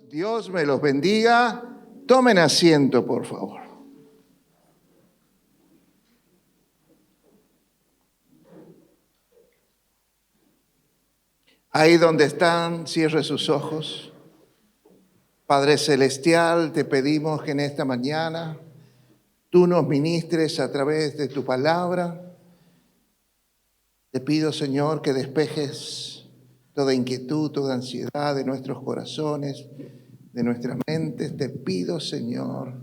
Dios me los bendiga. Tomen asiento, por favor. Ahí donde están, cierre sus ojos. Padre Celestial, te pedimos que en esta mañana tú nos ministres a través de tu palabra. Te pido, Señor, que despejes toda inquietud, toda ansiedad de nuestros corazones, de nuestras mentes. Te pido, Señor,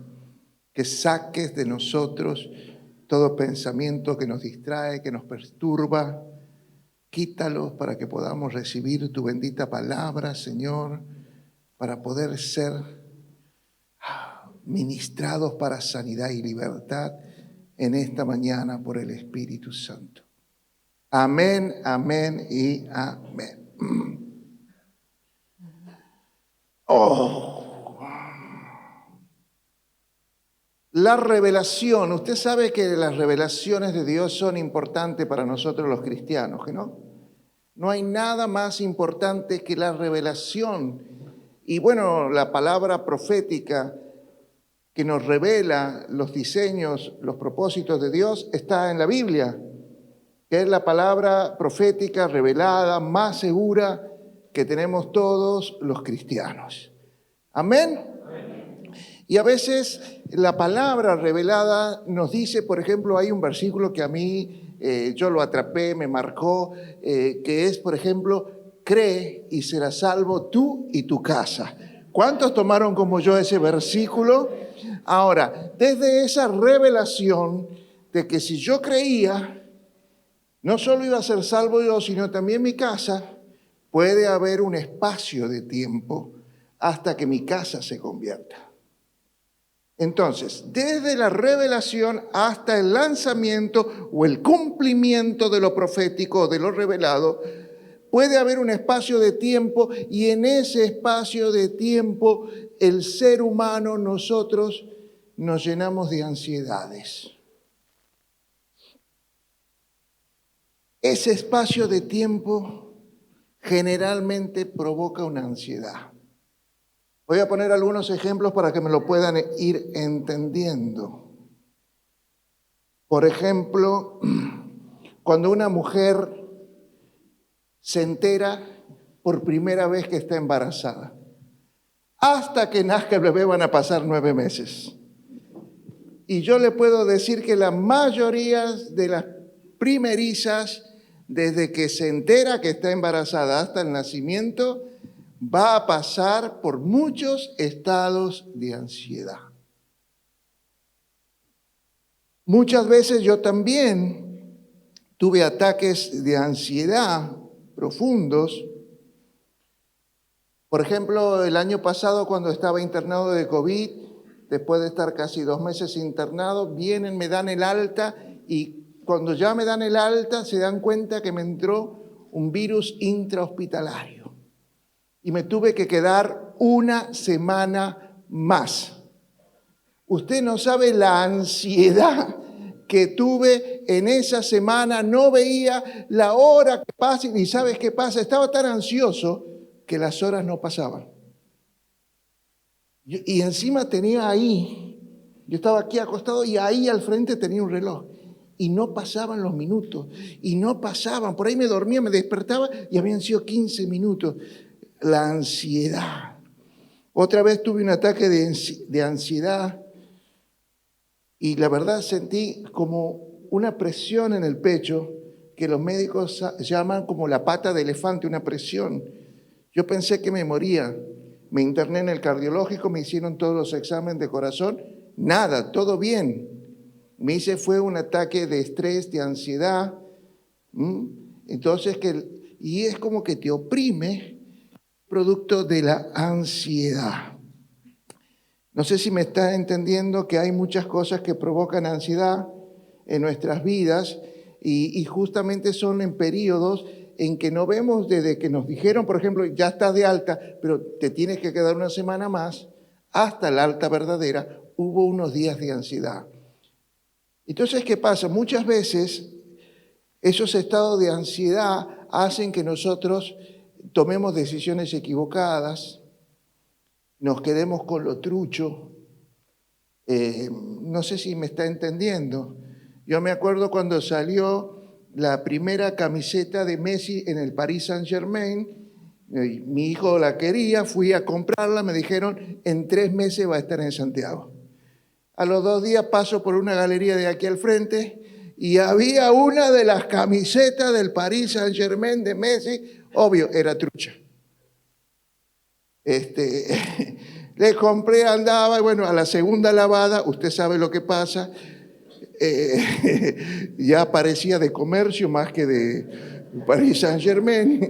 que saques de nosotros todo pensamiento que nos distrae, que nos perturba. Quítalos para que podamos recibir tu bendita palabra, Señor, para poder ser ministrados para sanidad y libertad en esta mañana por el Espíritu Santo. Amén, amén y amén. La revelación. Usted sabe que las revelaciones de Dios son importantes para nosotros los cristianos, ¿que no? No hay nada más importante que la revelación. Y bueno, la palabra profética que nos revela los diseños, los propósitos de Dios, está en la Biblia, que es la palabra profética revelada más segura que tenemos todos los cristianos. Amén. Y a veces la palabra revelada nos dice, por ejemplo, hay un versículo que a mí yo lo atrapé, me marcó, que es, por ejemplo, cree y serás salvo tú y tu casa. ¿Cuántos tomaron como yo ese versículo? Ahora, desde esa revelación de que si yo creía, no solo iba a ser salvo yo, sino también mi casa, puede haber un espacio de tiempo hasta que mi casa se convierta. Entonces, desde la revelación hasta el lanzamiento o el cumplimiento de lo profético o de lo revelado, puede haber un espacio de tiempo, y en ese espacio de tiempo el ser humano, nosotros nos llenamos de ansiedades. Ese espacio de tiempo generalmente provoca una ansiedad. Voy a poner algunos ejemplos para que me lo puedan ir entendiendo. Por ejemplo, cuando una mujer se entera por primera vez que está embarazada, hasta que nazca el bebé van a pasar 9 meses. Y yo le puedo decir que la mayoría de las primerizas, desde que se entera que está embarazada hasta el nacimiento, va a pasar por muchos estados de ansiedad. Muchas veces yo también tuve ataques de ansiedad profundos. Por ejemplo, el año pasado, cuando estaba internado de COVID, después de estar casi 2 meses internado, vienen, me dan el alta, y cuando ya me dan el alta se dan cuenta que me entró un virus intrahospitalario. Y me tuve que quedar 1 semana más. Usted no sabe la ansiedad que tuve en esa semana. No veía la hora que pasa, y ¿sabes qué pasa? Estaba tan ansioso que las horas no pasaban. Y encima tenía ahí, yo estaba aquí acostado y ahí al frente tenía un reloj. Y no pasaban los minutos, y no pasaban. Por ahí me dormía, me despertaba y habían sido 15 minutos. La ansiedad. Otra vez tuve un ataque de ansiedad, y la verdad sentí como una presión en el pecho que los médicos llaman como la pata de elefante, una presión. Yo pensé que me moría. Me interné en el cardiológico, me hicieron todos los exámenes de corazón, nada, todo bien. Me hice fue un ataque de estrés, de ansiedad. Entonces, y es como que te oprime, producto de la ansiedad. No sé si me está entendiendo que hay muchas cosas que provocan ansiedad en nuestras vidas, y justamente son en periodos en que no vemos, desde que nos dijeron, por ejemplo, ya estás de alta, pero te tienes que quedar 1 semana más, hasta la alta verdadera, hubo unos días de ansiedad. Entonces, ¿qué pasa? Muchas veces esos estados de ansiedad hacen que nosotros tomemos decisiones equivocadas, nos quedemos con lo trucho. No sé si me está entendiendo. Yo me acuerdo cuando salió la primera camiseta de Messi en el Paris Saint-Germain. Mi hijo la quería, fui a comprarla, me dijeron, en 3 meses va a estar en Santiago. A los 2 días paso por una galería de aquí al frente y había una de las camisetas del Paris Saint-Germain de Messi, obvio, era trucha. Le compré, andaba, y bueno, a la segunda lavada, usted sabe lo que pasa, ya parecía de comercio más que de Paris Saint-Germain.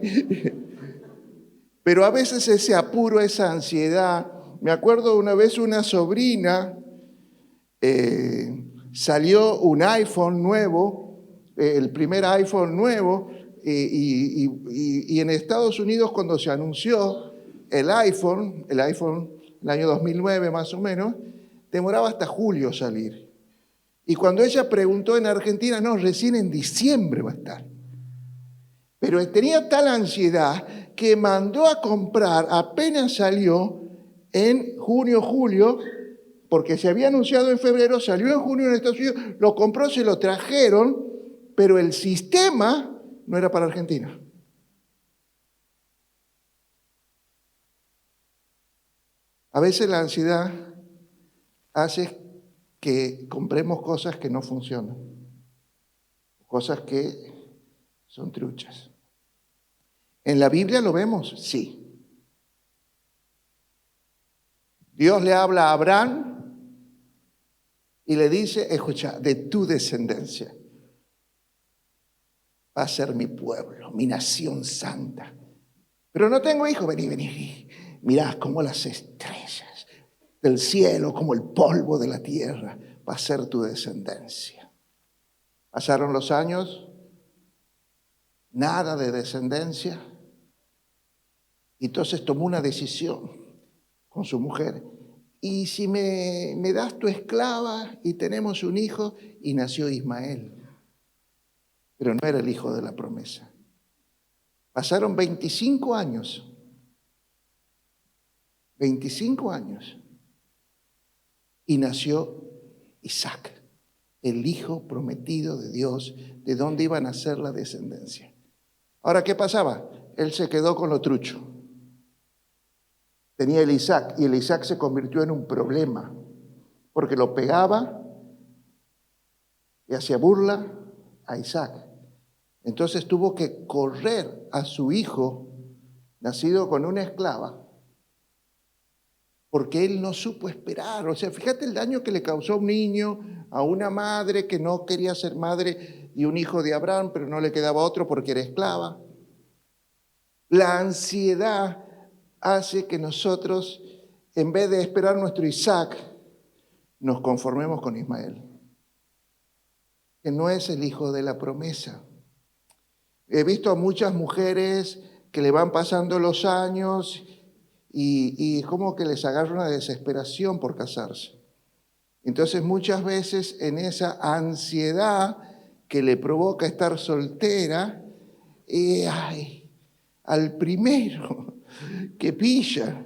Pero a veces ese apuro, esa ansiedad. Me acuerdo una vez una sobrina, salió un iPhone nuevo, el primer iPhone nuevo, y en Estados Unidos cuando se anunció el iPhone, el año 2009 más o menos, demoraba hasta julio salir. Y cuando ella preguntó en Argentina, no, recién en diciembre va a estar. Pero tenía tal ansiedad que mandó a comprar, apenas salió en junio, julio, porque se había anunciado en febrero, salió en junio en Estados Unidos, lo compró, se lo trajeron, pero el sistema no era para Argentina. A veces la ansiedad hace que compremos cosas que no funcionan, cosas que son truchas. ¿En la Biblia lo vemos? Sí. Dios le habla a Abraham y le dice, escucha, de tu descendencia va a ser mi pueblo, mi nación santa. Pero no tengo hijos, vení. Mirá como las estrellas del cielo, como el polvo de la tierra, va a ser tu descendencia. Pasaron los años, nada de descendencia. Y entonces tomó una decisión con su mujer. Y si me das tu esclava y tenemos un hijo, y nació Ismael. Pero no era el hijo de la promesa. Pasaron 25 años. 25 años. Y nació Isaac, el hijo prometido de Dios, de donde iba a nacer la descendencia. Ahora, ¿qué pasaba? Él se quedó con lo trucho. Tenía el Isaac y el Isaac se convirtió en un problema porque lo pegaba y hacía burla a Isaac. Entonces tuvo que correr a su hijo, nacido con una esclava, porque él no supo esperar. O sea, fíjate el daño que le causó a un niño, a una madre que no quería ser madre y un hijo de Abraham, pero no le quedaba otro porque era esclava. La ansiedad hace que nosotros, en vez de esperar nuestro Isaac, nos conformemos con Ismael, que no es el hijo de la promesa. He visto a muchas mujeres que le van pasando los años y como que les agarra una desesperación por casarse. Entonces muchas veces en esa ansiedad que le provoca estar soltera, al primero que pilla,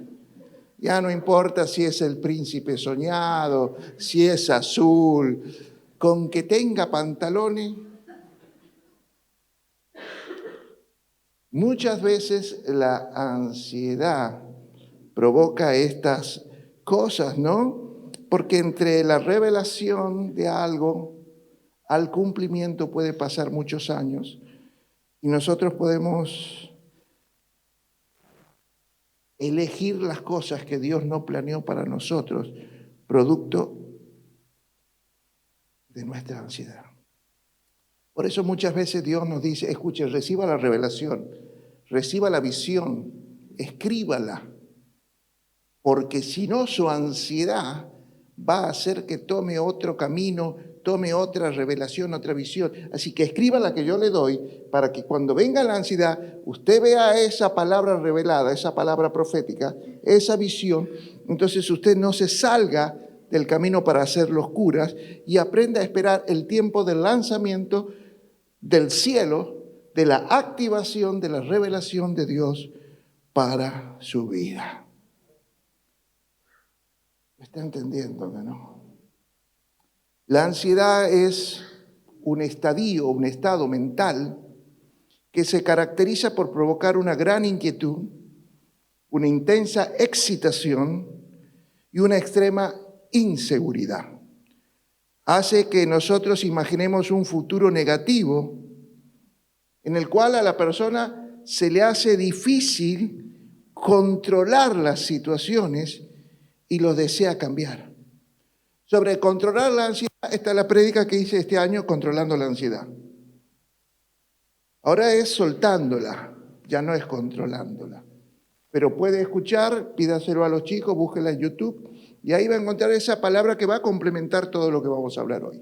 ya no importa si es el príncipe soñado, si es azul, con que tenga pantalones. Muchas veces la ansiedad provoca estas cosas, ¿no? Porque entre la revelación de algo al cumplimiento puede pasar muchos años y nosotros podemos elegir las cosas que Dios no planeó para nosotros, producto de nuestra ansiedad. Por eso muchas veces Dios nos dice, escuche, reciba la revelación, reciba la visión, escríbala, porque si no su ansiedad va a hacer que tome otro camino, tome otra revelación, otra visión. Así que escriba la que yo le doy para que cuando venga la ansiedad, usted vea esa palabra revelada, esa palabra profética, esa visión. Entonces usted no se salga del camino para hacer locuras y aprenda a esperar el tiempo del lanzamiento del cielo, de la activación, de la revelación de Dios para su vida. ¿Me está entendiendo que no? La ansiedad es un estadio, un estado mental que se caracteriza por provocar una gran inquietud, una intensa excitación y una extrema inseguridad. Hace que nosotros imaginemos un futuro negativo en el cual a la persona se le hace difícil controlar las situaciones y lo desea cambiar. Sobre controlar la ansiedad está la prédica que hice este año, Controlando la Ansiedad. Ahora es soltándola, ya no es controlándola. Pero puede escuchar, pídaselo a los chicos, búsquela en YouTube, y ahí va a encontrar esa palabra que va a complementar todo lo que vamos a hablar hoy.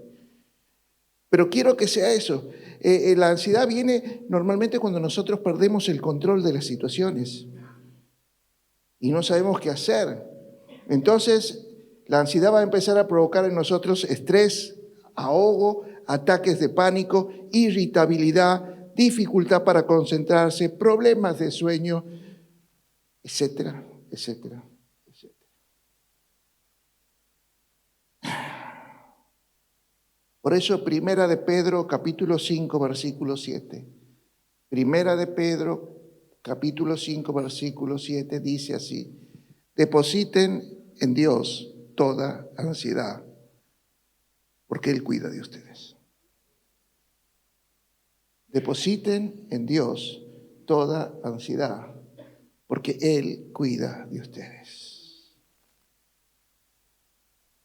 Pero quiero que sea eso. La ansiedad viene normalmente cuando nosotros perdemos el control de las situaciones y no sabemos qué hacer. Entonces, la ansiedad va a empezar a provocar en nosotros estrés, ahogo, ataques de pánico, irritabilidad, dificultad para concentrarse, problemas de sueño, etcétera, etcétera, etcétera. Por eso, Primera de Pedro, capítulo 5, versículo 7. Primera de Pedro, capítulo 5, versículo 7, dice así: depositen en Dios toda ansiedad, porque Él cuida de ustedes. Depositen en Dios toda ansiedad, porque Él cuida de ustedes.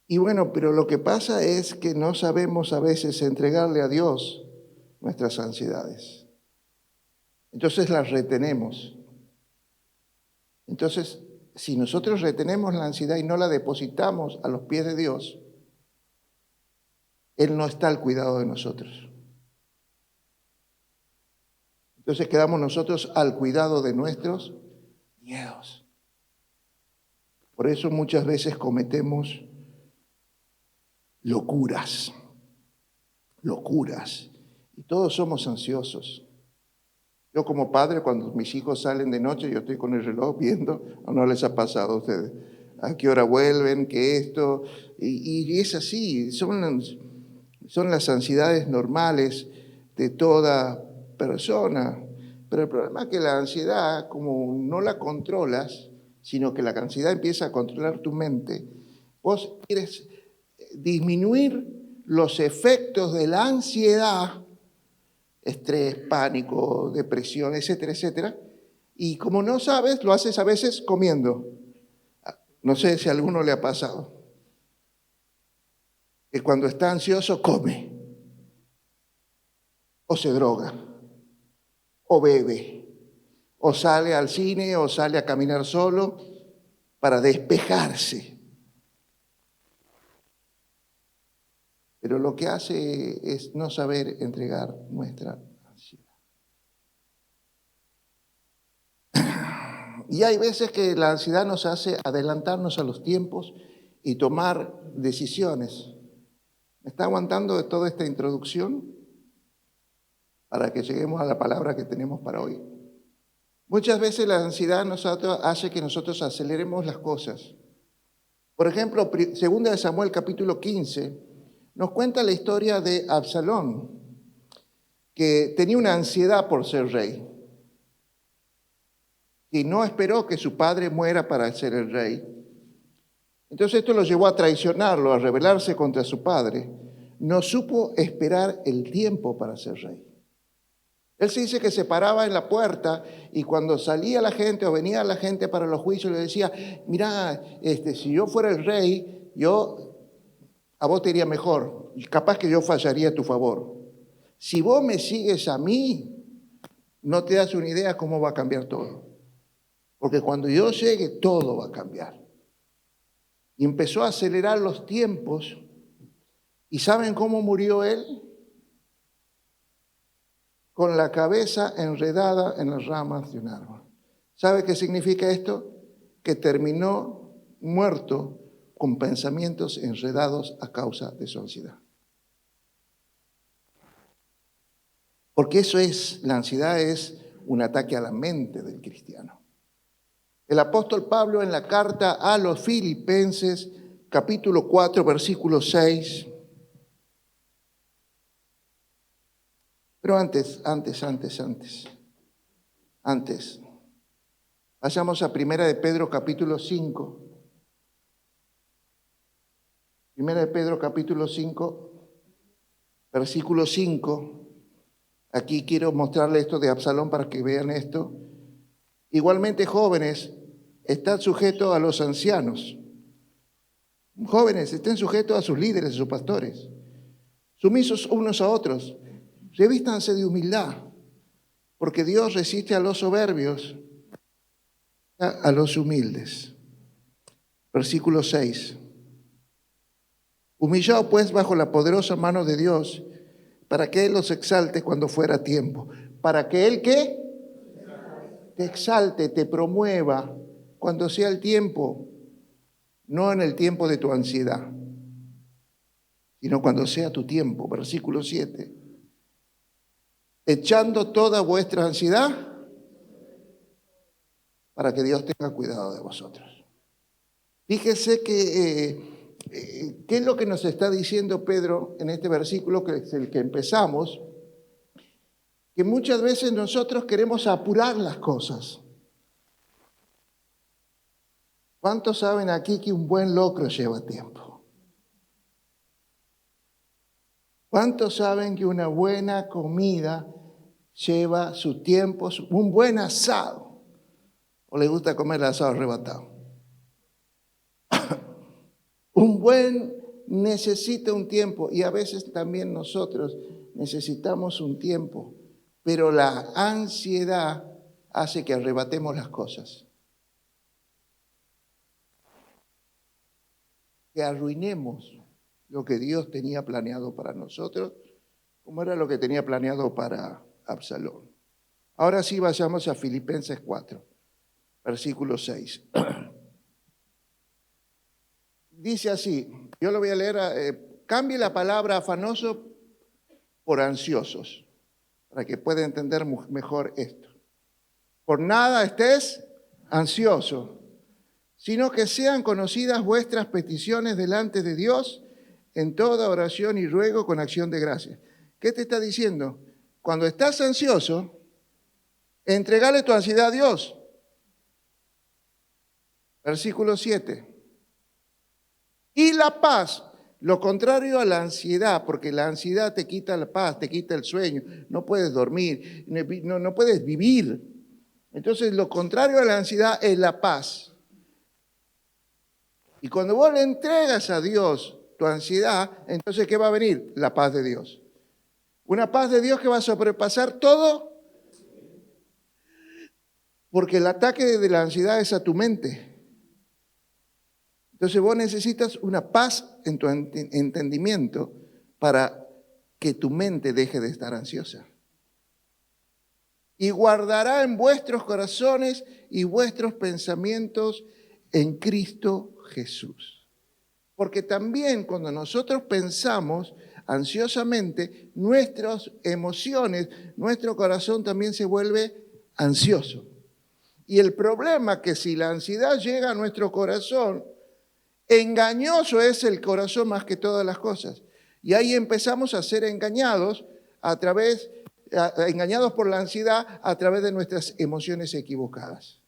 Y bueno, pero lo que pasa es que no sabemos a veces entregarle a Dios nuestras ansiedades. Entonces las retenemos. Entonces, si nosotros retenemos la ansiedad y no la depositamos a los pies de Dios, Él no está al cuidado de nosotros. Entonces quedamos nosotros al cuidado de nuestros miedos. Por eso muchas veces cometemos locuras. Y todos somos ansiosos. Yo como padre, cuando mis hijos salen de noche, yo estoy con el reloj viendo, no les ha pasado a ustedes, a qué hora vuelven, qué esto, y es así, son las ansiedades normales de toda persona. Pero el problema es que la ansiedad, como no la controlas, sino que la ansiedad empieza a controlar tu mente, vos quieres disminuir los efectos de la ansiedad, estrés, pánico, depresión, etcétera, etcétera. Y como no sabes, lo haces a veces comiendo. No sé si a alguno le ha pasado. Que cuando está ansioso come. O se droga. O bebe. O sale al cine o sale a caminar solo para despejarse. Pero lo que hace es no saber entregar nuestra ansiedad. Y hay veces que la ansiedad nos hace adelantarnos a los tiempos y tomar decisiones. ¿Me está aguantando de toda esta introducción? Para que lleguemos a la palabra que tenemos para hoy. Muchas veces la ansiedad hace que nosotros aceleremos las cosas. Por ejemplo, 2 Samuel capítulo 15 nos cuenta la historia de Absalón, que tenía una ansiedad por ser rey. Y no esperó que su padre muera para ser el rey. Entonces esto lo llevó a traicionarlo, a rebelarse contra su padre. No supo esperar el tiempo para ser rey. Él se dice que se paraba en la puerta y cuando salía la gente o venía la gente para los juicios le decía: mira, si yo fuera el rey, a vos te iría mejor. Capaz que yo fallaría a tu favor. Si vos me sigues a mí, no te das una idea cómo va a cambiar todo. Porque cuando yo llegue, todo va a cambiar. Y empezó a acelerar los tiempos. ¿Y saben cómo murió él? Con la cabeza enredada en las ramas de un árbol. ¿Sabe qué significa esto? Que terminó muerto con pensamientos enredados a causa de su ansiedad. Porque eso es, la ansiedad es un ataque a la mente del cristiano. El apóstol Pablo en la carta a los Filipenses, capítulo 4, versículo 6. Pero antes. Vayamos a Primera de Pedro, capítulo 5. Primera de Pedro, capítulo 5, versículo 5. Aquí quiero mostrarle esto de Absalón para que vean esto. Igualmente, jóvenes, están sujetos a los ancianos. Jóvenes, estén sujetos a sus líderes, a sus pastores. Sumisos unos a otros. Revístanse de humildad, porque Dios resiste a los soberbios, a los humildes. Versículo 6. Humillaos pues bajo la poderosa mano de Dios, para que Él los exalte cuando fuera tiempo. Para que Él, ¿qué? Te exalte, te promueva cuando sea el tiempo, no en el tiempo de tu ansiedad, sino cuando sea tu tiempo. Versículo 7. Echando toda vuestra ansiedad para que Dios tenga cuidado de vosotros. Fíjese que, ¿qué es lo que nos está diciendo Pedro en este versículo, que es el que empezamos? Que muchas veces nosotros queremos apurar las cosas. ¿Cuántos saben aquí que un buen locro lleva tiempo? ¿Cuántos saben que una buena comida lleva su tiempo, un buen asado? ¿O le gusta comer el asado arrebatado? Un buen necesita un tiempo, y a veces también nosotros necesitamos un tiempo, pero la ansiedad hace que arrebatemos las cosas, que arruinemos lo que Dios tenía planeado para nosotros, como era lo que tenía planeado para Absalón. Ahora sí vayamos a Filipenses 4, versículo 6. Dice así, yo lo voy a leer, cambie la palabra afanoso por ansiosos, para que pueda entender mejor esto. Por nada estés ansioso, sino que sean conocidas vuestras peticiones delante de Dios en toda oración y ruego con acción de gracias. ¿Qué te está diciendo? Cuando estás ansioso, entregale tu ansiedad a Dios. Versículo 7. Y la paz, lo contrario a la ansiedad, porque la ansiedad te quita la paz, te quita el sueño, no puedes dormir, no puedes vivir. Entonces, lo contrario a la ansiedad es la paz. Y cuando vos le entregas a Dios tu ansiedad, entonces, ¿qué va a venir? La paz de Dios. Una paz de Dios que va a sobrepasar todo, porque el ataque de la ansiedad es a tu mente. Entonces vos necesitas una paz en tu entendimiento para que tu mente deje de estar ansiosa. Y guardará en vuestros corazones y vuestros pensamientos en Cristo Jesús. Porque también cuando nosotros pensamos ansiosamente, nuestras emociones, nuestro corazón también se vuelve ansioso. Y el problema es que si la ansiedad llega a nuestro corazón, engañoso es el corazón más que todas las cosas. Y ahí empezamos a ser engañados engañados por la ansiedad a través de nuestras emociones equivocadas.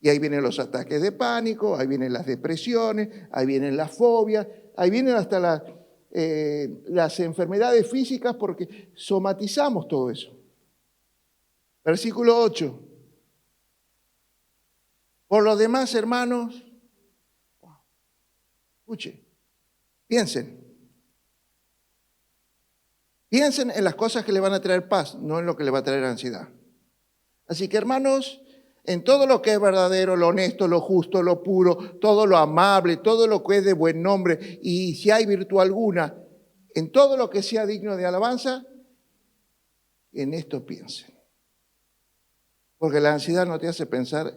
Y ahí vienen los ataques de pánico, ahí vienen las depresiones, ahí vienen las fobias, ahí vienen hasta las enfermedades físicas porque somatizamos todo eso. Versículo 8. Por lo demás, hermanos, escuche, piensen en las cosas que le van a traer paz, no en lo que le va a traer ansiedad. Así que, hermanos, en todo lo que es verdadero, lo honesto, lo justo, lo puro, todo lo amable, todo lo que es de buen nombre, y si hay virtud alguna, en todo lo que sea digno de alabanza, en esto piensen. Porque la ansiedad no te hace pensar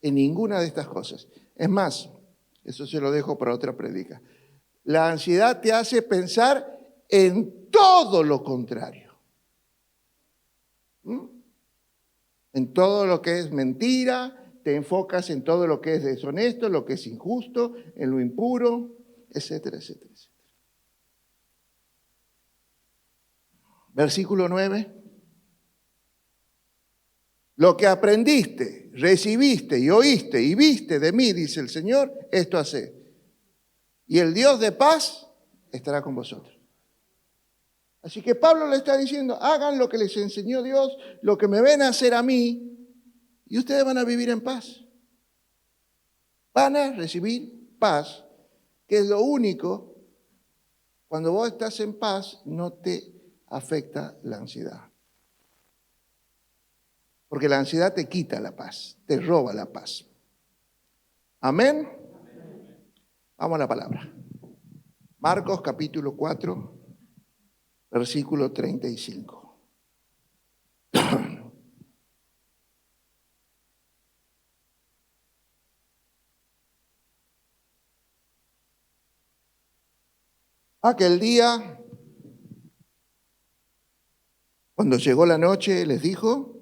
en ninguna de estas cosas. Es más, eso se lo dejo para otra predica. La ansiedad te hace pensar en todo lo contrario. En todo lo que es mentira, te enfocas en todo lo que es deshonesto, lo que es injusto, en lo impuro, etcétera, etcétera, etcétera. Versículo 9. Lo que aprendiste, recibiste y oíste y viste de mí, dice el Señor, esto hace. Y el Dios de paz estará con vosotros. Así que Pablo le está diciendo, hagan lo que les enseñó Dios, lo que me ven a hacer a mí, y ustedes van a vivir en paz. Van a recibir paz, que es lo único, cuando vos estás en paz, no te afecta la ansiedad. Porque la ansiedad te quita la paz, te roba la paz. Amén. Vamos a la palabra. Marcos capítulo 4, versículo 35. Aquel día, cuando llegó la noche, les dijo,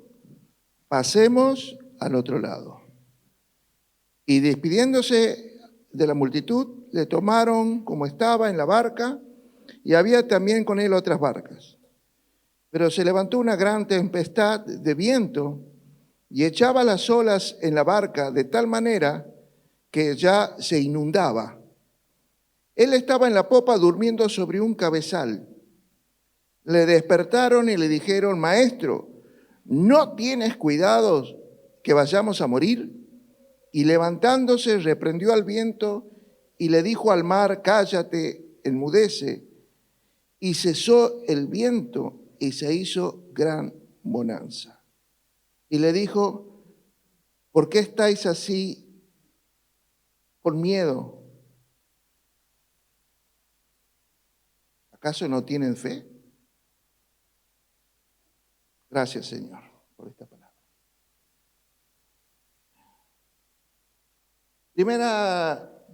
pasemos al otro lado. Y despidiéndose de la multitud, le tomaron como estaba en la barca, y había también con él otras barcas. Pero se levantó una gran tempestad de viento y echaba las olas en la barca de tal manera que ya se inundaba. Él estaba en la popa durmiendo sobre un cabezal. Le despertaron y le dijeron, Maestro, ¿no tienes cuidado que vayamos a morir? Y levantándose reprendió al viento y le dijo al mar, cállate, enmudece. Y cesó el viento y se hizo gran bonanza. Y le dijo, ¿por qué estáis así con miedo? ¿Acaso no tienen fe? Gracias, Señor, por esta palabra.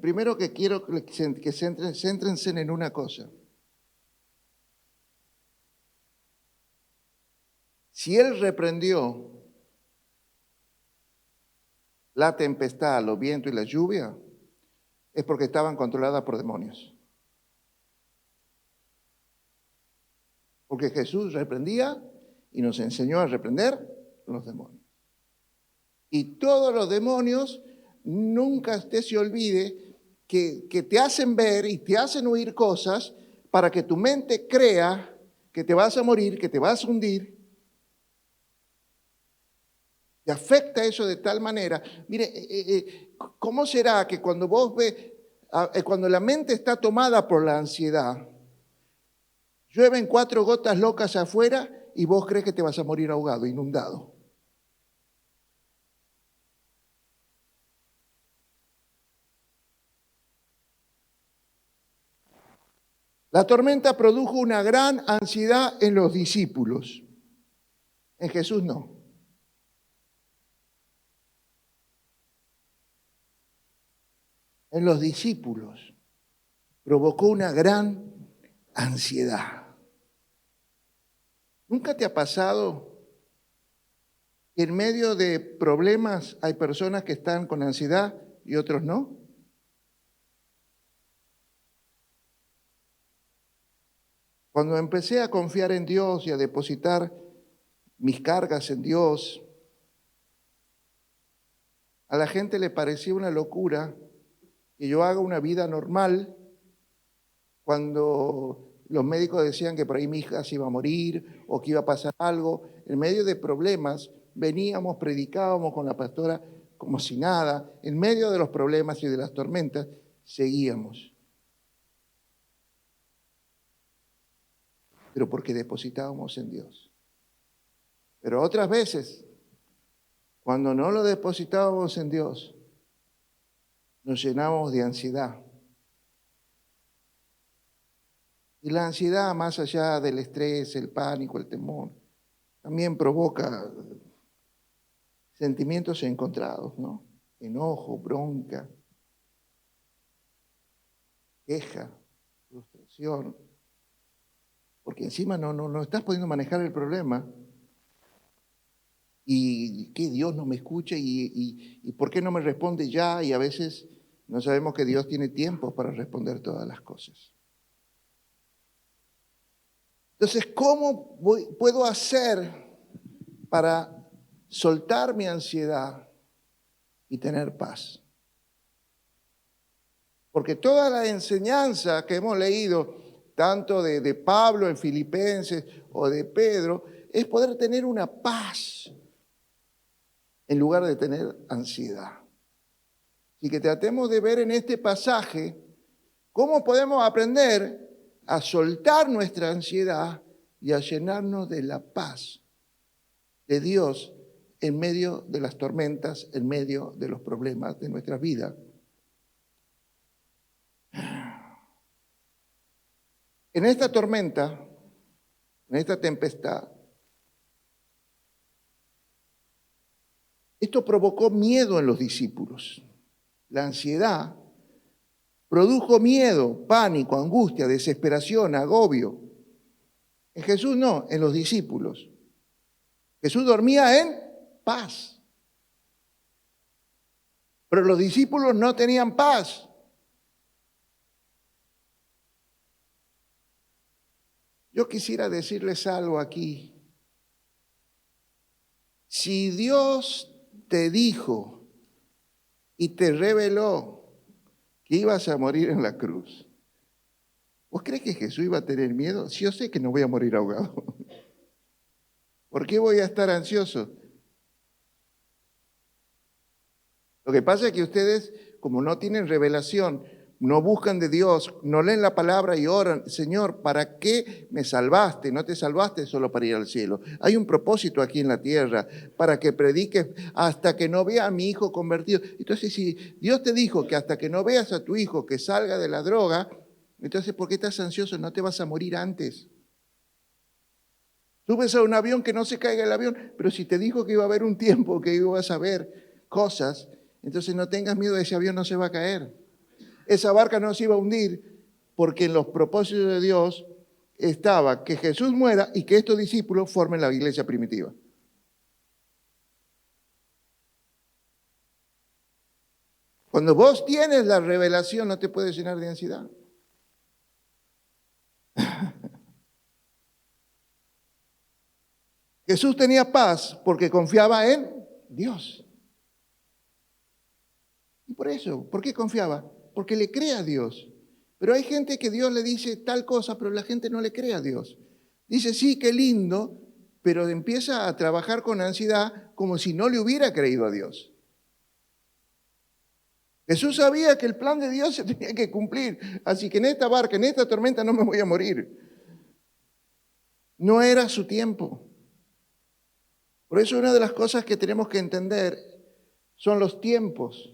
Primero que quiero que céntrense en una cosa. Si Él reprendió la tempestad, los vientos y la lluvia, es porque estaban controladas por demonios. Porque Jesús reprendía y nos enseñó a reprender los demonios. Y todos los demonios, nunca usted se olvide que te hacen ver y te hacen oír cosas para que tu mente crea que te vas a morir, que te vas a hundir. Te afecta eso de tal manera. Mire, ¿cómo será que cuando vos ves, cuando la mente está tomada por la ansiedad, llueven 4 gotas locas afuera y vos crees que te vas a morir ahogado, inundado? La tormenta produjo una gran ansiedad en los discípulos. En Jesús no. En los discípulos provocó una gran ansiedad. ¿Nunca te ha pasado que en medio de problemas hay personas que están con ansiedad y otros no? Cuando empecé a confiar en Dios y a depositar mis cargas en Dios, a la gente le parecía una locura que yo haga una vida normal cuando los médicos decían que por ahí mi hija se iba a morir o que iba a pasar algo. En medio de problemas veníamos, predicábamos con la pastora como si nada. En medio de los problemas y de las tormentas seguíamos. Pero porque depositábamos en Dios. Pero otras veces, cuando no lo depositábamos en Dios, nos llenamos de ansiedad. Y la ansiedad, más allá del estrés, el pánico, el temor, también provoca sentimientos encontrados, ¿no? Enojo, bronca, queja, frustración. Porque encima no estás pudiendo manejar el problema. ¿Y qué Dios no me escucha? ¿Y por qué no me responde ya? Y a veces no sabemos que Dios tiene tiempo para responder todas las cosas. Entonces, ¿cómo puedo hacer para soltar mi ansiedad y tener paz? Porque toda la enseñanza que hemos leído, tanto de Pablo en Filipenses o de Pedro, es poder tener una paz en lugar de tener ansiedad. Así que tratemos de ver en este pasaje cómo podemos aprender a soltar nuestra ansiedad y a llenarnos de la paz de Dios en medio de las tormentas, en medio de los problemas de nuestra vida. En esta tormenta, en esta tempestad, esto provocó miedo en los discípulos. La ansiedad produjo miedo, pánico, angustia, desesperación, agobio. En Jesús no, en los discípulos. Jesús dormía en paz. Pero los discípulos no tenían paz. Yo quisiera decirles algo aquí. Si Dios te dijo y te reveló que ibas a morir en la cruz, ¿vos crees que Jesús iba a tener miedo? Si yo sé que no voy a morir ahogado, ¿por qué voy a estar ansioso? Lo que pasa es que ustedes, como no tienen revelación, no buscan de Dios, no leen la palabra y oran, Señor, ¿para qué me salvaste? No te salvaste solo para ir al cielo. Hay un propósito aquí en la tierra, para que prediques hasta que no vea a mi hijo convertido. Entonces, si Dios te dijo que hasta que no veas a tu hijo que salga de la droga, entonces, ¿por qué estás ansioso? No te vas a morir antes. Subes a un avión, que no se caiga el avión, pero si te dijo que iba a haber un tiempo que ibas a ver cosas, entonces no tengas miedo, ese avión no se va a caer. Esa barca no se iba a hundir, porque en los propósitos de Dios estaba que Jesús muera y que estos discípulos formen la iglesia primitiva. Cuando vos tienes la revelación, no te puedes llenar de ansiedad. Jesús tenía paz porque confiaba en Dios. Y por eso, ¿por qué confiaba? Porque le cree a Dios. Pero hay gente que Dios le dice tal cosa, pero la gente no le cree a Dios. Dice, sí, qué lindo, pero empieza a trabajar con ansiedad como si no le hubiera creído a Dios. Jesús sabía que el plan de Dios se tenía que cumplir, así que en esta barca, en esta tormenta no me voy a morir. No era su tiempo. Por eso una de las cosas que tenemos que entender son los tiempos.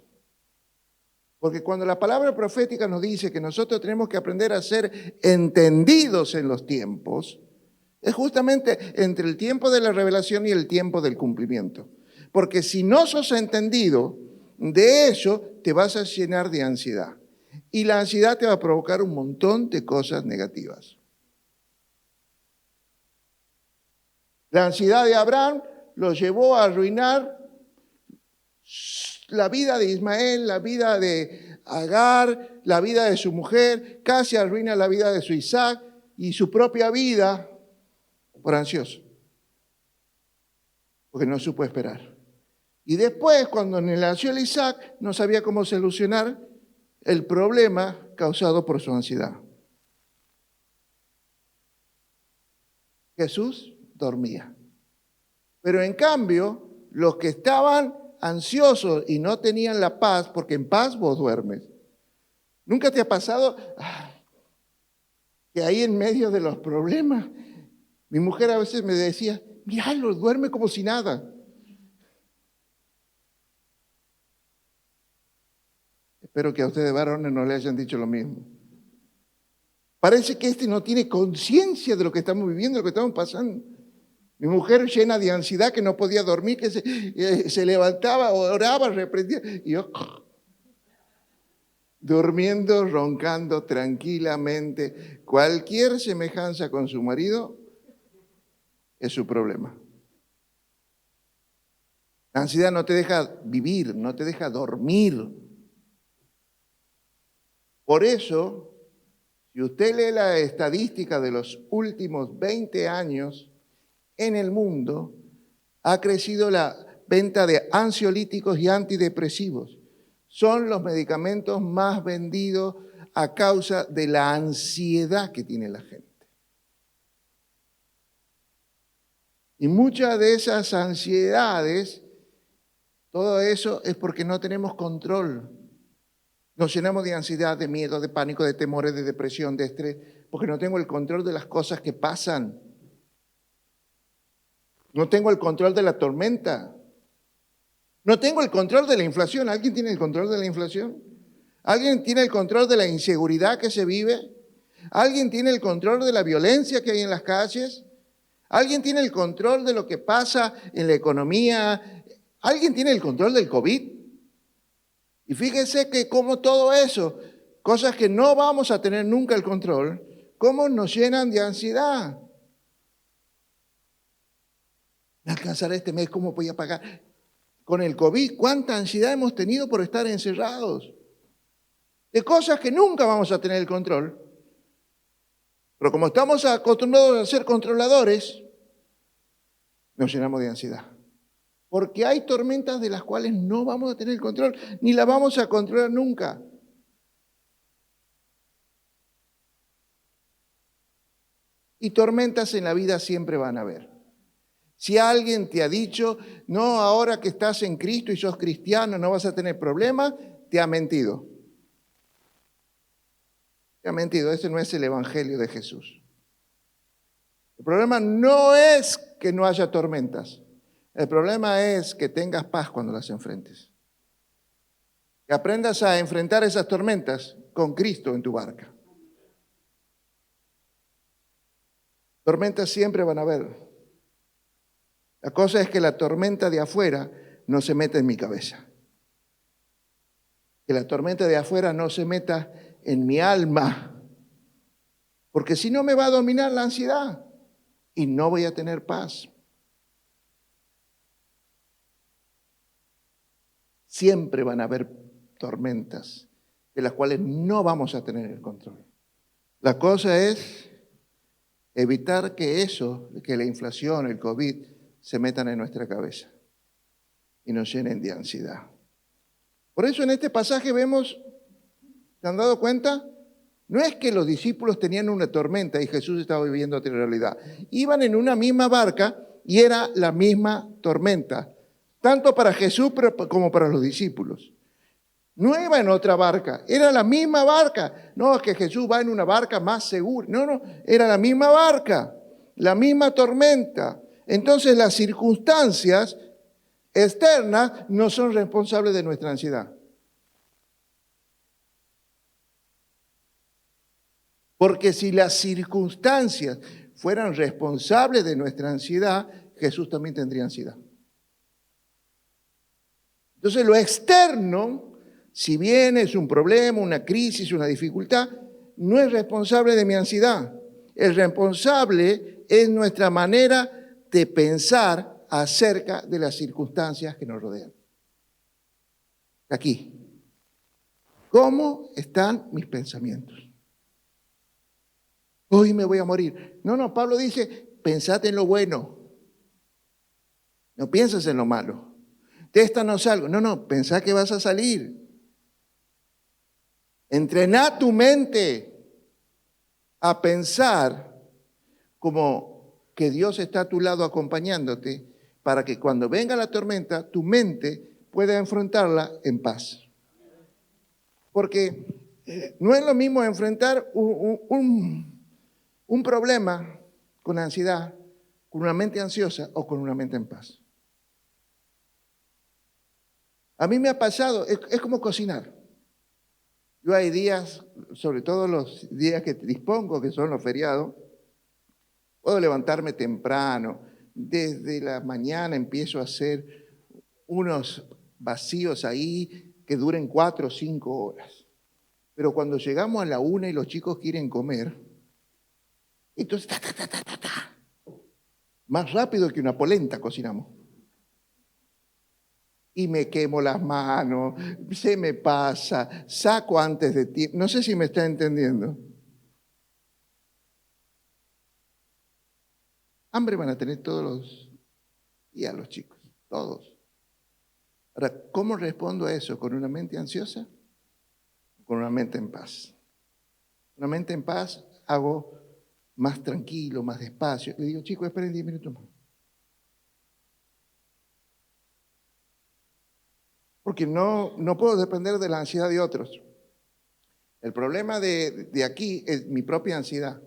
Porque cuando la palabra profética nos dice que nosotros tenemos que aprender a ser entendidos en los tiempos, es justamente entre el tiempo de la revelación y el tiempo del cumplimiento. Porque si no sos entendido de eso, te vas a llenar de ansiedad. Y la ansiedad te va a provocar un montón de cosas negativas. La ansiedad de Abraham lo llevó a arruinar la vida de Ismael, la vida de Agar, la vida de su mujer, casi arruina la vida de su Isaac y su propia vida por ansioso, porque no supo esperar. Y después, cuando nació el Isaac, no sabía cómo solucionar el problema causado por su ansiedad. Jesús dormía. Pero en cambio, los que estaban ansiosos y no tenían la paz, porque en paz vos duermes. ¿Nunca te ha pasado que ahí en medio de los problemas, mi mujer a veces me decía, míralo, duerme como si nada? Espero que a ustedes varones no le hayan dicho lo mismo. Parece que no tiene conciencia de lo que estamos viviendo, de lo que estamos pasando. Mi mujer llena de ansiedad, que no podía dormir, que se levantaba, oraba, reprendía. Y yo durmiendo, roncando tranquilamente. Cualquier semejanza con su marido es su problema. La ansiedad no te deja vivir, no te deja dormir. Por eso, si usted lee la estadística de los últimos 20 años, en el mundo ha crecido la venta de ansiolíticos y antidepresivos. Son los medicamentos más vendidos a causa de la ansiedad que tiene la gente. Y muchas de esas ansiedades, todo eso es porque no tenemos control. Nos llenamos de ansiedad, de miedo, de pánico, de temores, de depresión, de estrés, porque no tengo el control de las cosas que pasan. No tengo el control de la tormenta. No tengo el control de la inflación. ¿Alguien tiene el control de la inflación? ¿Alguien tiene el control de la inseguridad que se vive? ¿Alguien tiene el control de la violencia que hay en las calles? ¿Alguien tiene el control de lo que pasa en la economía? ¿Alguien tiene el control del COVID? Y fíjese que como todo eso, cosas que no vamos a tener nunca el control, cómo nos llenan de ansiedad. ¿Me alcanzará este mes? ¿Cómo voy a pagar? Con el COVID, ¿cuánta ansiedad hemos tenido por estar encerrados? De cosas que nunca vamos a tener el control. Pero como estamos acostumbrados a ser controladores, nos llenamos de ansiedad. Porque hay tormentas de las cuales no vamos a tener el control, ni la vamos a controlar nunca. Y tormentas en la vida siempre van a haber. Si alguien te ha dicho, no, ahora que estás en Cristo y sos cristiano no vas a tener problemas, te ha mentido. Te ha mentido, ese no es el evangelio de Jesús. El problema no es que no haya tormentas. El problema es que tengas paz cuando las enfrentes. Que aprendas a enfrentar esas tormentas con Cristo en tu barca. Tormentas siempre van a haber. La cosa es que la tormenta de afuera no se meta en mi cabeza. Que la tormenta de afuera no se meta en mi alma. Porque si no me va a dominar la ansiedad y no voy a tener paz. Siempre van a haber tormentas de las cuales no vamos a tener el control. La cosa es evitar que eso, que la inflación, el COVID, se metan en nuestra cabeza y nos llenen de ansiedad. Por eso en este pasaje vemos, ¿se han dado cuenta? No es que los discípulos tenían una tormenta y Jesús estaba viviendo otra realidad. Iban en una misma barca y era la misma tormenta, tanto para Jesús como para los discípulos. No iba en otra barca, era la misma barca. No es que Jesús va en una barca más segura. No, era la misma barca, la misma tormenta. Entonces las circunstancias externas no son responsables de nuestra ansiedad. Porque si las circunstancias fueran responsables de nuestra ansiedad, Jesús también tendría ansiedad. Entonces lo externo, si bien es un problema, una crisis, una dificultad, no es responsable de mi ansiedad. El responsable es nuestra manera de pensar acerca de las circunstancias que nos rodean. Aquí. ¿Cómo están mis pensamientos? Hoy me voy a morir. No, Pablo dice, pensate en lo bueno. No pienses en lo malo. De esta no salgo. No, pensá que vas a salir. Entrená tu mente a pensar como que Dios está a tu lado acompañándote para que cuando venga la tormenta, tu mente pueda enfrentarla en paz. Porque no es lo mismo enfrentar un problema con ansiedad, con una mente ansiosa o con una mente en paz. A mí me ha pasado, es como cocinar. Yo hay días, sobre todo los días que dispongo, que son los feriados, puedo levantarme temprano, desde la mañana empiezo a hacer unos vacíos ahí que duren 4 o 5 horas. Pero cuando llegamos a la 1 y los chicos quieren comer, entonces más rápido que una polenta cocinamos. y me quemo las manos, se me pasa, saco antes de tiempo. No sé si me está entendiendo. Hambre van a tener todos los días los chicos, todos. Ahora, ¿cómo respondo a eso? ¿Con una mente ansiosa? ¿Con una mente en paz? Una mente en paz hago más tranquilo, más despacio. Le digo, chicos, esperen 10 minutos más. Porque no puedo depender de la ansiedad de otros. El problema de aquí es mi propia ansiedad.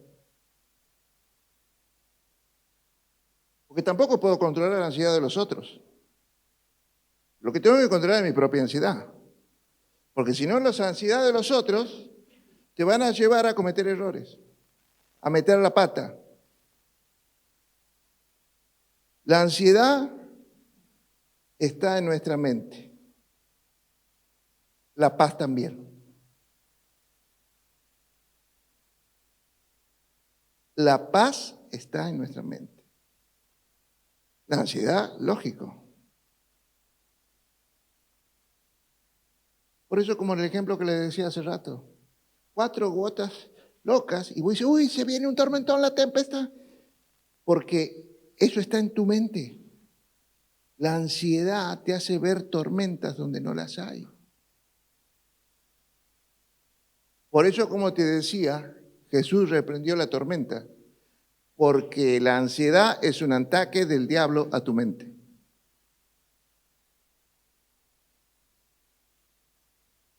Porque tampoco puedo controlar la ansiedad de los otros. Lo que tengo que controlar es mi propia ansiedad. Porque si no, las ansiedades de los otros te van a llevar a cometer errores, a meter la pata. La ansiedad está en nuestra mente. La paz también. La paz está en nuestra mente. La ansiedad, lógico. Por eso, como en el ejemplo que les decía hace rato, 4 gotas locas y vos dices, uy, se viene un tormentón, la tempestad. Porque eso está en tu mente. La ansiedad te hace ver tormentas donde no las hay. Por eso, como te decía, Jesús reprendió la tormenta, porque la ansiedad es un ataque del diablo a tu mente.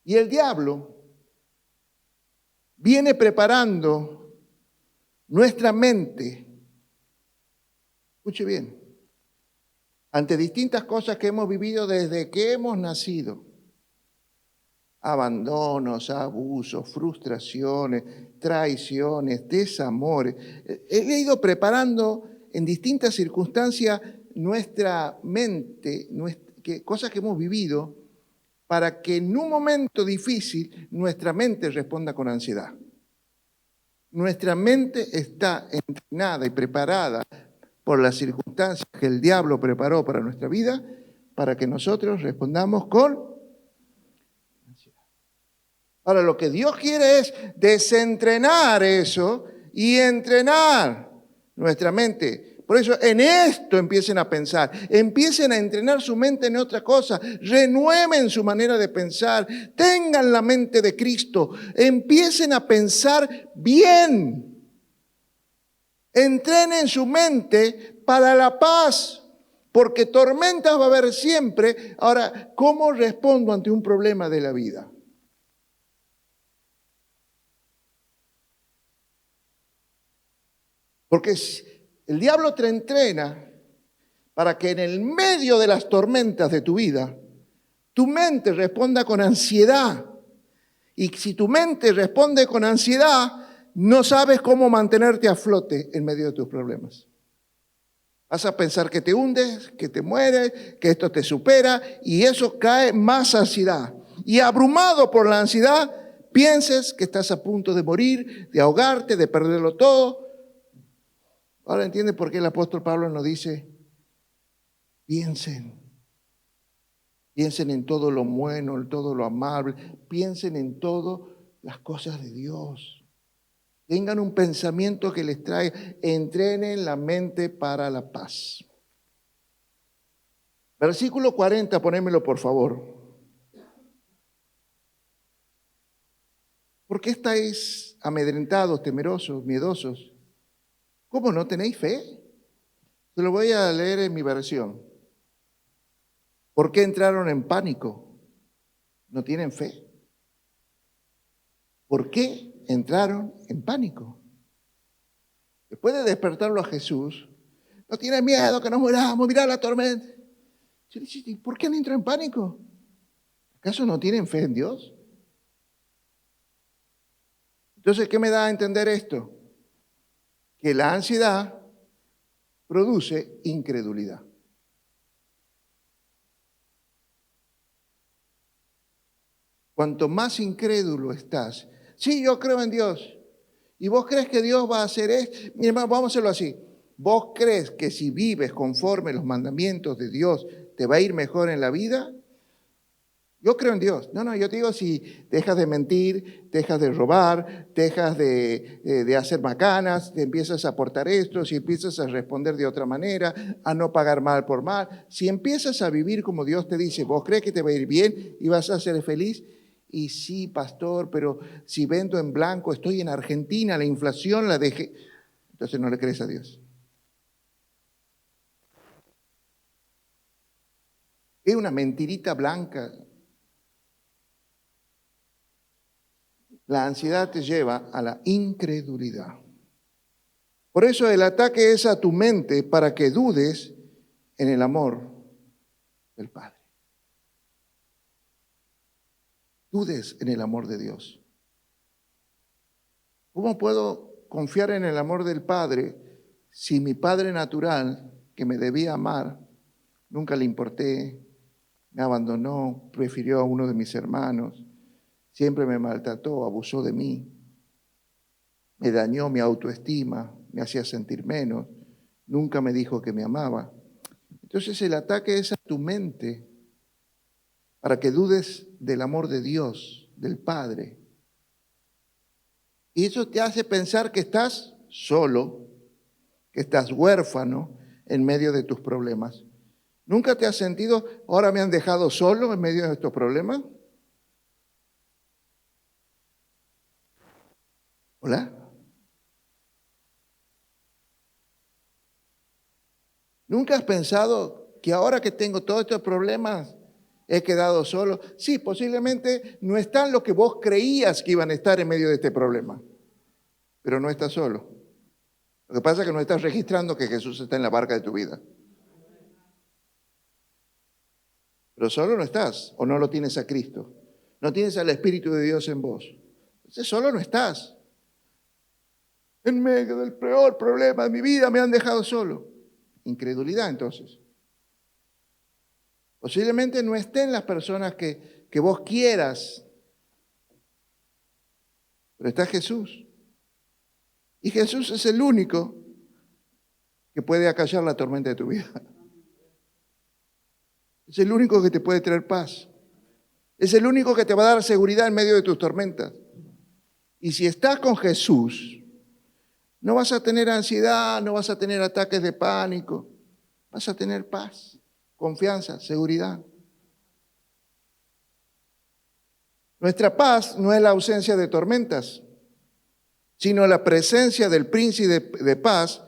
Y el diablo viene preparando nuestra mente, escuche bien, ante distintas cosas que hemos vivido desde que hemos nacido. Abandonos, abusos, frustraciones, traiciones, desamores. He ido preparando en distintas circunstancias nuestra mente, cosas que hemos vivido, para que en un momento difícil nuestra mente responda con ansiedad. Nuestra mente está entrenada y preparada por las circunstancias que el diablo preparó para nuestra vida, para que nosotros respondamos con ansiedad. Ahora, lo que Dios quiere es desentrenar eso y entrenar nuestra mente. Por eso en esto empiecen a pensar, empiecen a entrenar su mente en otra cosa, renueven su manera de pensar, tengan la mente de Cristo, empiecen a pensar bien, entrenen su mente para la paz, porque tormentas va a haber siempre. Ahora, ¿cómo respondo ante un problema de la vida? Porque el diablo te entrena para que en el medio de las tormentas de tu vida, tu mente responda con ansiedad. Y si tu mente responde con ansiedad, no sabes cómo mantenerte a flote en medio de tus problemas. Vas a pensar que te hundes, que te mueres, que esto te supera, y eso cae más ansiedad. Y abrumado por la ansiedad, pienses que estás a punto de morir, de ahogarte, de perderlo todo. Ahora entiende por qué el apóstol Pablo nos dice, piensen en todo lo bueno, en todo lo amable, piensen en todas las cosas de Dios. Tengan un pensamiento que les traiga, entrenen la mente para la paz. Versículo 40, ponémelo por favor. ¿Por qué estáis amedrentados, temerosos, miedosos? ¿Cómo no tenéis fe? Se lo voy a leer en mi versión. ¿Por qué entraron en pánico? ¿No tienen fe? ¿Por qué entraron en pánico? Después de despertarlo a Jesús, no tienen miedo que nos muramos, mirá la tormenta. ¿Por qué han entrado en pánico? ¿Acaso no tienen fe en Dios? Entonces, ¿qué me da a entender esto? Que la ansiedad produce incredulidad. Cuanto más incrédulo estás, sí, yo creo en Dios, y vos crees que Dios va a hacer esto, mi hermano, vamos a hacerlo así. Vos crees que si vives conforme los mandamientos de Dios, te va a ir mejor en la vida? Yo creo en Dios. No, yo te digo, si dejas de mentir, dejas de robar, dejas de hacer macanas, te empiezas a aportar esto, si empiezas a responder de otra manera, a no pagar mal por mal, si empiezas a vivir como Dios te dice, ¿vos crees que te va a ir bien y vas a ser feliz? Y sí, pastor, pero si vendo en blanco, estoy en Argentina, la inflación la dejé. Entonces no le crees a Dios. Es una mentirita blanca. La ansiedad te lleva a la incredulidad. Por eso el ataque es a tu mente para que dudes en el amor del Padre. Dudes en el amor de Dios. ¿Cómo puedo confiar en el amor del Padre si mi Padre natural, que me debía amar, nunca le importé, me abandonó, prefirió a uno de mis hermanos, siempre me maltrató, abusó de mí, me dañó mi autoestima, me hacía sentir menos, nunca me dijo que me amaba? Entonces el ataque es a tu mente para que dudes del amor de Dios, del Padre. Y eso te hace pensar que estás solo, que estás huérfano en medio de tus problemas. ¿Nunca te has sentido, ahora me han dejado solo en medio de estos problemas? ¿Hola? ¿Nunca has pensado que ahora que tengo todos estos problemas he quedado solo? Sí, posiblemente no están lo que vos creías que iban a estar en medio de este problema, pero no estás solo. Lo que pasa es que no estás registrando que Jesús está en la barca de tu vida. Pero solo no estás, o no lo tienes a Cristo. No tienes al Espíritu de Dios en vos. Entonces solo no estás. En medio del peor problema de mi vida me han dejado solo. Incredulidad entonces. Posiblemente no estén las personas que vos quieras, pero está Jesús. Y Jesús es el único que puede acallar la tormenta de tu vida. Es el único que te puede traer paz. Es el único que te va a dar seguridad en medio de tus tormentas. Y si estás con Jesús, no vas a tener ansiedad, no vas a tener ataques de pánico. Vas a tener paz, confianza, seguridad. Nuestra paz no es la ausencia de tormentas, sino la presencia del príncipe de paz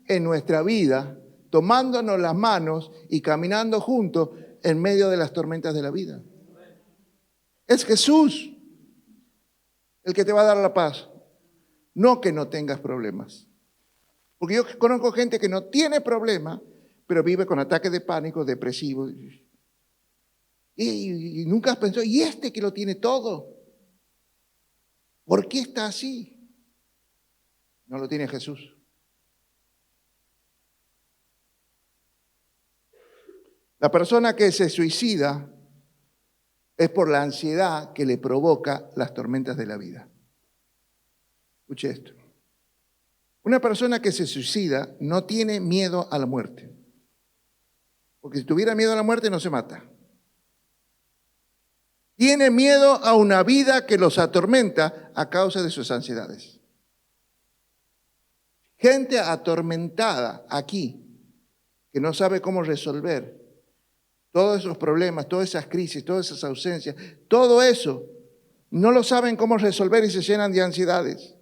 en nuestra vida, tomándonos las manos y caminando juntos en medio de las tormentas de la vida. Es Jesús el que te va a dar la paz, no que no tengas problemas. Porque yo conozco gente que no tiene problemas, pero vive con ataques de pánico, depresivo. Y nunca has pensado, ¿y este que lo tiene todo? ¿Por qué está así? No lo tiene Jesús. La persona que se suicida es por la ansiedad que le provoca las tormentas de la vida. Escuche esto. Una persona que se suicida no tiene miedo a la muerte. Porque si tuviera miedo a la muerte no se mata. Tiene miedo a una vida que los atormenta a causa de sus ansiedades. Gente atormentada aquí, que no sabe cómo resolver todos esos problemas, todas esas crisis, todas esas ausencias, todo eso, no lo saben cómo resolver y se llenan de ansiedades.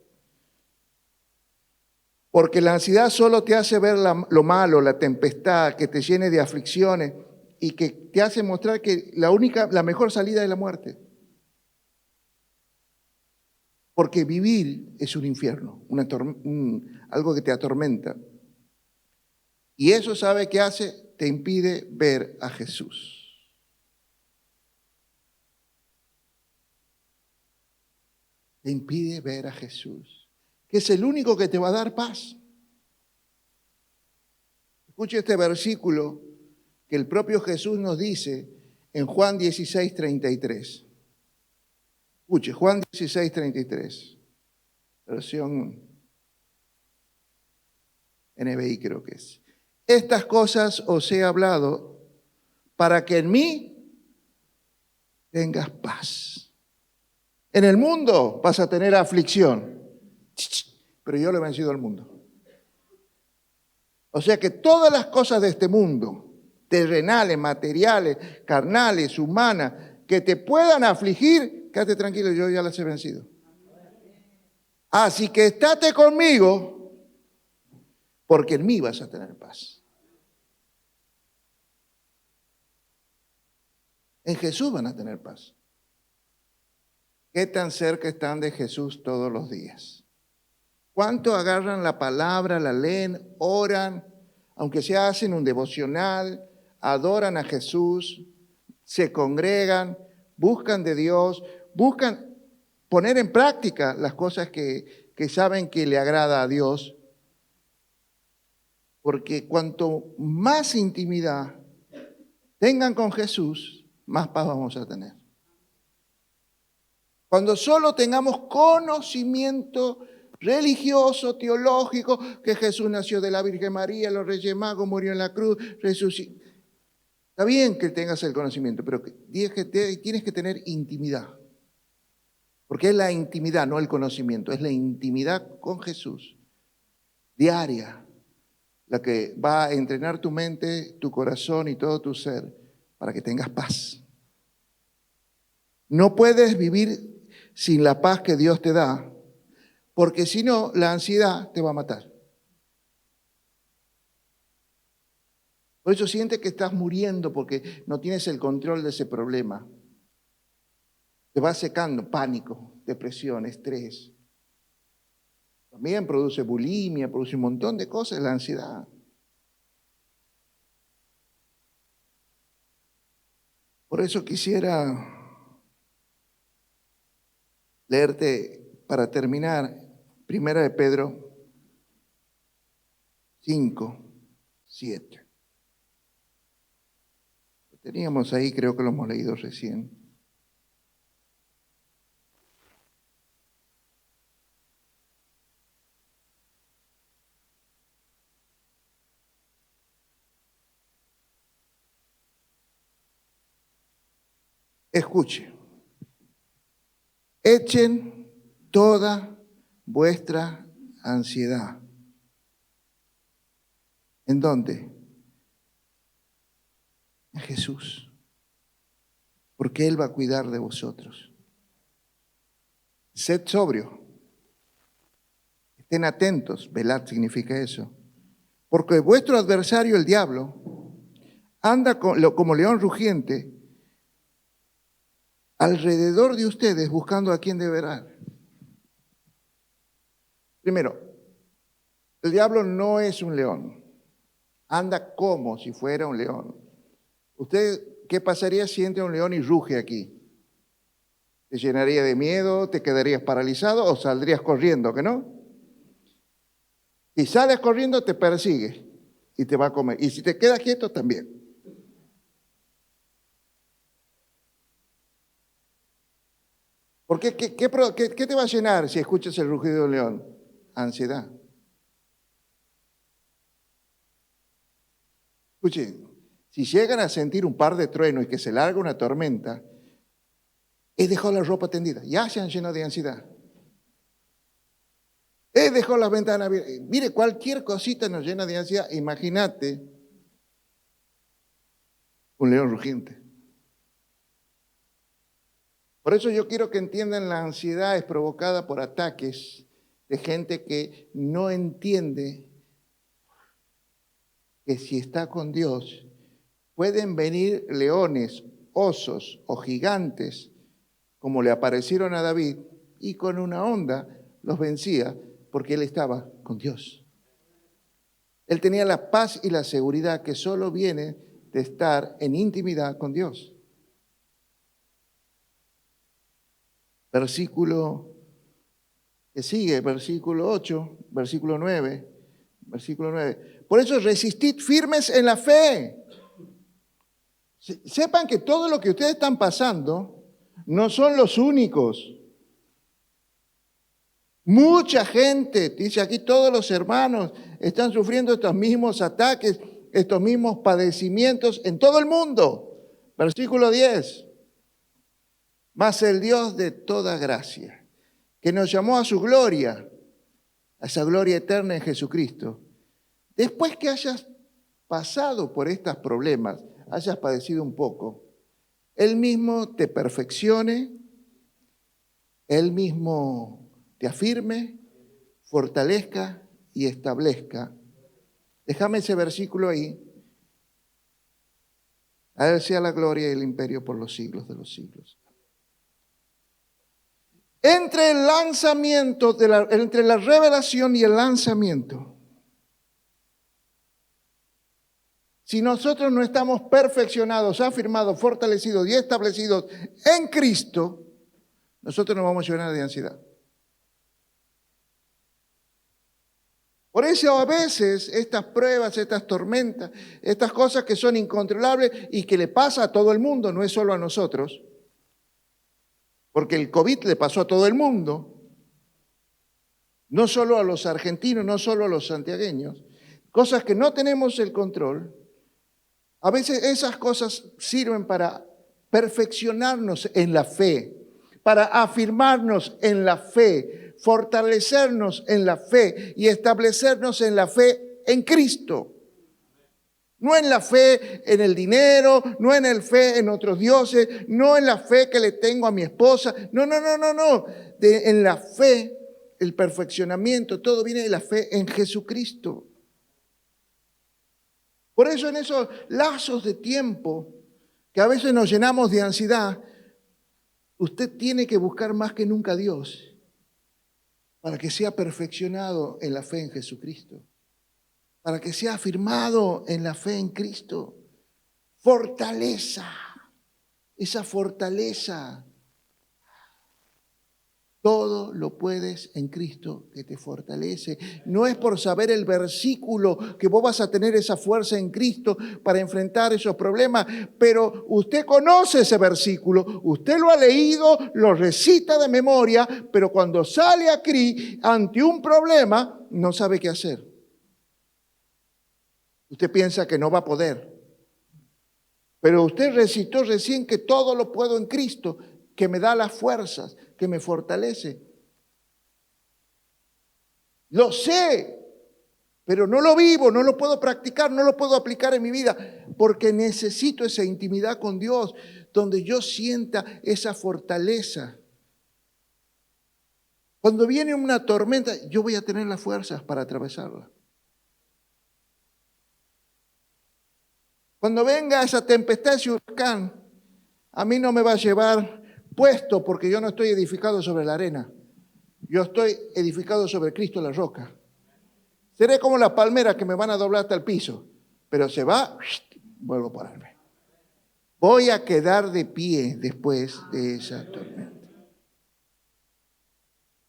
Porque la ansiedad solo te hace ver lo malo, la tempestad, que te llene de aflicciones y que te hace mostrar que la mejor salida es la muerte. Porque vivir es un infierno, algo que te atormenta. Y eso, ¿sabe qué hace? Te impide ver a Jesús. Te impide ver a Jesús, que es el único que te va a dar paz. Escuche este versículo que el propio Jesús nos dice en Juan 16:33. Escuche, Juan 16:33, versión NBI creo que es. Estas cosas os he hablado para que en mí tengas paz. En el mundo vas a tener aflicción, pero yo le he vencido al mundo. O sea que todas las cosas de este mundo, terrenales, materiales, carnales, humanas, que te puedan afligir, quédate tranquilo, yo ya las he vencido. Así que estate conmigo, porque en mí vas a tener paz. En Jesús van a tener paz. ¿Qué tan cerca están de Jesús todos los días? ¿Cuánto agarran la palabra, la leen, oran, aunque se hacen un devocional, adoran a Jesús, se congregan, buscan de Dios, buscan poner en práctica las cosas que saben que le agrada a Dios? Porque cuanto más intimidad tengan con Jesús, más paz vamos a tener. Cuando solo tengamos conocimiento religioso, teológico, que Jesús nació de la Virgen María, los Reyes Magos, murió en la cruz, resucitó. Está bien que tengas el conocimiento, pero tienes que tener intimidad. Porque es la intimidad, no el conocimiento, es la intimidad con Jesús, diaria, la que va a entrenar tu mente, tu corazón y todo tu ser para que tengas paz. No puedes vivir sin la paz que Dios te da, porque si no, la ansiedad te va a matar. Por eso sientes que estás muriendo porque no tienes el control de ese problema. Te va secando, pánico, depresión, estrés. También produce bulimia, produce un montón de cosas, la ansiedad. Por eso quisiera leerte, para terminar, 1 de Pedro 5, 7. Lo teníamos ahí, creo que lo hemos leído recién. Escuche. Echen toda vuestra ansiedad. ¿En dónde? En Jesús. Porque Él va a cuidar de vosotros. Sed sobrio. Estén atentos. Velad significa eso. Porque vuestro adversario, el diablo, anda como león rugiente alrededor de ustedes buscando a quien devorar. Primero, el diablo no es un león. Anda como si fuera un león. ¿Usted qué pasaría si entra un león y ruge aquí? ¿Te llenaría de miedo? ¿Te quedarías paralizado o saldrías corriendo, que no? Si sales corriendo te persigue y te va a comer. Y si te quedas quieto también. Porque ¿qué te va a llenar si escuchas el rugido del león? Ansiedad. Escuchen, si llegan a sentir un par de truenos y que se larga una tormenta, he dejado la ropa tendida, ya se han llenado de ansiedad. He dejado las ventanas abiertas. Mire, cualquier cosita nos llena de ansiedad. Imagínate un león rugiente. Por eso yo quiero que entiendan, la ansiedad es provocada por ataques de gente que no entiende que si está con Dios, pueden venir leones, osos o gigantes, como le aparecieron a David, y con una onda los vencía porque él estaba con Dios. Él tenía la paz y la seguridad que solo viene de estar en intimidad con Dios. Versículo que sigue, versículo 8, versículo 9. Por eso resistid firmes en la fe. Sepan que todo lo que ustedes están pasando no son los únicos. Mucha gente, dice aquí, todos los hermanos están sufriendo estos mismos ataques, estos mismos padecimientos en todo el mundo. Versículo 10. Mas el Dios de toda gracia, que nos llamó a su gloria, a esa gloria eterna en Jesucristo, después que hayas pasado por estos problemas, hayas padecido un poco, Él mismo te perfeccione, Él mismo te afirme, fortalezca y establezca. Déjame ese versículo ahí. A Él sea la gloria y el imperio por los siglos de los siglos. Entre el lanzamiento, entre la revelación y el lanzamiento, si nosotros no estamos perfeccionados, afirmados, fortalecidos y establecidos en Cristo, nosotros nos vamos a llenar de ansiedad. Por eso a veces estas pruebas, estas tormentas, estas cosas que son incontrolables y que le pasa a todo el mundo, no es solo a nosotros, porque el COVID le pasó a todo el mundo, no solo a los argentinos, no solo a los santiagueños, cosas que no tenemos el control. A veces esas cosas sirven para perfeccionarnos en la fe, para afirmarnos en la fe, fortalecernos en la fe y establecernos en la fe en Cristo. No en la fe en el dinero, no en la fe en otros dioses, no en la fe que le tengo a mi esposa. No. En la fe, el perfeccionamiento, todo viene de la fe en Jesucristo. Por eso en esos lazos de tiempo que a veces nos llenamos de ansiedad, usted tiene que buscar más que nunca a Dios para que sea perfeccionado en la fe en Jesucristo, para que sea afirmado en la fe en Cristo. Fortaleza, esa fortaleza. Todo lo puedes en Cristo que te fortalece. No es por saber el versículo que vos vas a tener esa fuerza en Cristo para enfrentar esos problemas, pero usted conoce ese versículo, usted lo ha leído, lo recita de memoria, pero cuando sale aquí ante un problema, no sabe qué hacer. Usted piensa que no va a poder, pero usted recitó recién que todo lo puedo en Cristo, que me da las fuerzas, que me fortalece. Lo sé, pero no lo vivo, no lo puedo practicar, no lo puedo aplicar en mi vida, porque necesito esa intimidad con Dios, donde yo sienta esa fortaleza. Cuando viene una tormenta, yo voy a tener las fuerzas para atravesarla. Cuando venga esa tempestad, ese huracán, a mí no me va a llevar puesto porque yo no estoy edificado sobre la arena. Yo estoy edificado sobre Cristo la roca. Seré como las palmeras que me van a doblar hasta el piso, pero se va, vuelvo a pararme. Voy a quedar de pie después de esa tormenta.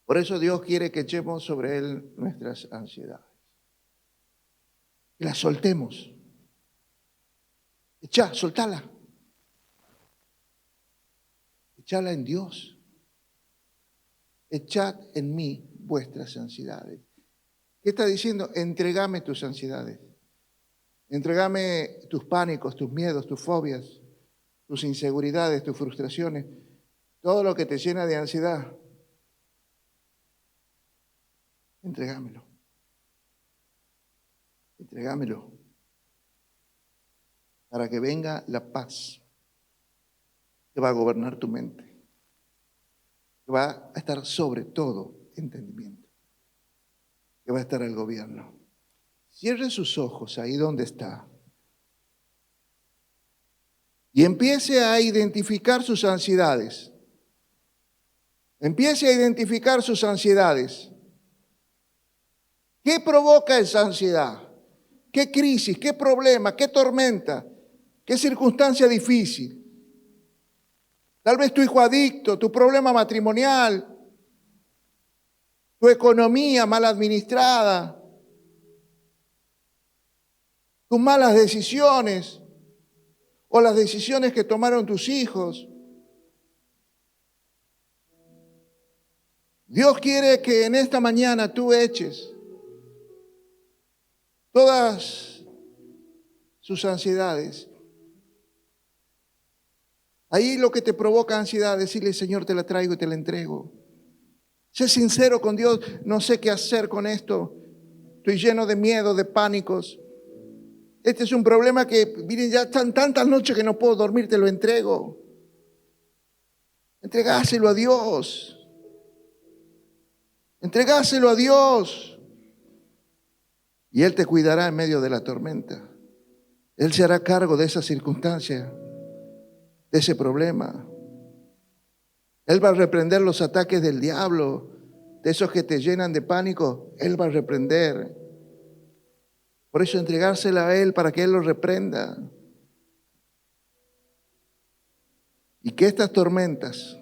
Por eso Dios quiere que echemos sobre Él nuestras ansiedades. Y las soltemos. Soltala. Echala en Dios. Echad en mí vuestras ansiedades. ¿Qué está diciendo? Entregame tus ansiedades. Entregame tus pánicos, tus miedos, tus fobias, tus inseguridades, tus frustraciones, todo lo que te llena de ansiedad. Entregámelo. Entregámelo. Para que venga la paz que va a gobernar tu mente, que va a estar sobre todo entendimiento, que va a estar al gobierno. Cierre sus ojos ahí donde está y empiece a identificar sus ansiedades. Empiece a identificar sus ansiedades. ¿Qué provoca esa ansiedad? ¿Qué crisis? ¿Qué problema? ¿Qué tormenta? ¿Qué circunstancia difícil? Tal vez tu hijo adicto, tu problema matrimonial, tu economía mal administrada, tus malas decisiones o las decisiones que tomaron tus hijos. Dios quiere que en esta mañana tú eches todas sus ansiedades Ahí lo que te provoca ansiedad, decirle, Señor, te la traigo y te la entrego. Sé sincero con Dios, no sé qué hacer con esto. Estoy lleno de miedo, de pánicos. Este es un problema que, miren, ya están tantas noches que no puedo dormir, te lo entrego. Entregáselo a Dios. Entregáselo a Dios. Y Él te cuidará en medio de la tormenta. Él se hará cargo de esa circunstancia, de ese problema. Él va a reprender los ataques del diablo, de esos que te llenan de pánico. Él va a reprender. Por eso entregársela a Él para que Él lo reprenda. Y que estas tormentas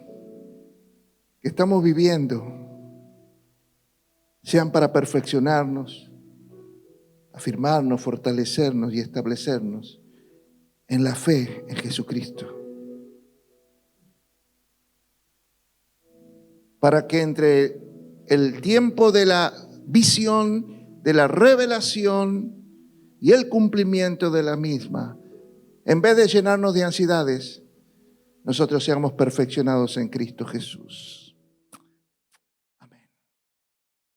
que estamos viviendo sean para perfeccionarnos, afirmarnos, fortalecernos y establecernos en la fe en Jesucristo. Para que entre el tiempo de la visión, de la revelación y el cumplimiento de la misma, en vez de llenarnos de ansiedades, nosotros seamos perfeccionados en Cristo Jesús.